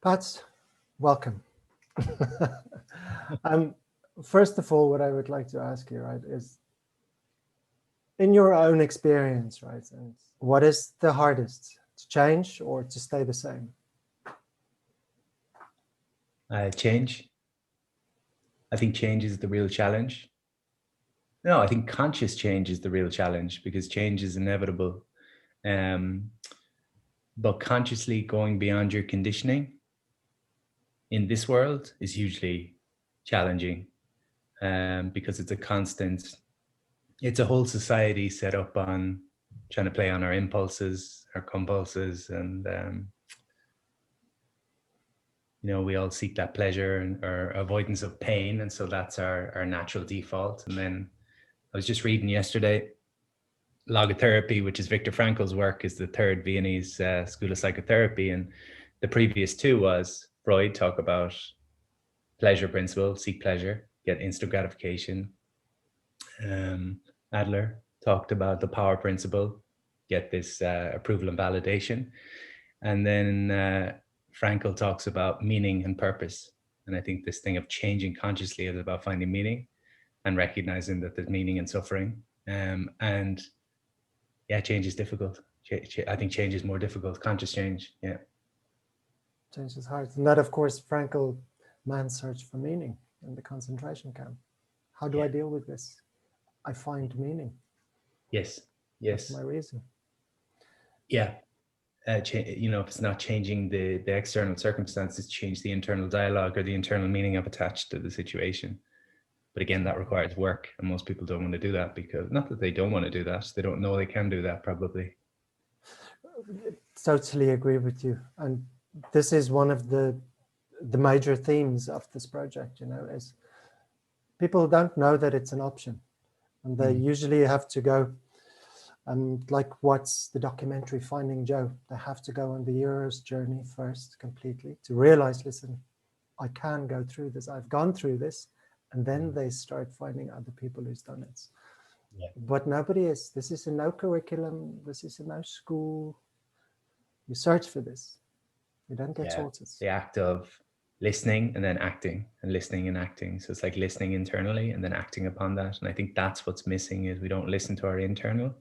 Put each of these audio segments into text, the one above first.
Pat, welcome. um, First of all, what I would like to ask you, right, is in your own experience, right, and what is the hardest, to change or to stay the same? Change. I think change is the real challenge. No, I think conscious change is the real challenge because change is inevitable. Um, but consciously going beyond your conditioning in this world is hugely challenging because it's a whole society set up on trying to play on our impulses, our compulses, and we all seek that pleasure or avoidance of pain, and so that's our natural default. And then I was just reading yesterday, logotherapy, which is Viktor Frankl's work, is the third Viennese school of psychotherapy, and the previous two was Freud talk about pleasure principle, seek pleasure, get instant gratification. Adler talked about the power principle, get this approval and validation. And then Frankl talks about meaning and purpose. And I think this thing of changing consciously is about finding meaning and recognizing that there's meaning in suffering. And yeah, change is difficult. I think change is more difficult. Conscious change, yeah. Change is hard. And that, of course, Frankl, man's search for meaning in the concentration camp. How do I deal with this? I find meaning. Yes. That's my reason. Yeah. If it's not changing the external circumstances, change the internal dialogue or the internal meaning I've attached to the situation. But again, that requires work, and most people don't want to do that, because not that they don't want to do that, they don't know they can do that probably. Totally agree with you. And this is one of the major themes of this project, is people don't know that it's an option. And they usually have to go, like what's the documentary Finding Joe? They have to go on the hero's journey first completely to realize, listen, I can go through this. I've gone through this. And then they start finding other people who's done it. Yeah. But nobody is. This is in no curriculum. This is in no school. You search for this. You don't get taught it. The act of listening and then acting, and listening and acting. So it's like listening internally and then acting upon that. And I think that's what's missing, is we don't listen to our internal.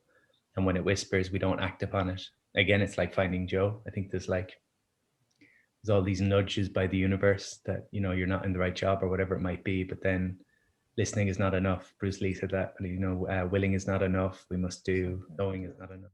And when it whispers, we don't act upon it. Again, it's like Finding Joe. I think there's all these nudges by the universe that, you're not in the right job or whatever it might be, but then listening is not enough. Bruce Lee said that, willing is not enough. We must do, knowing is not enough.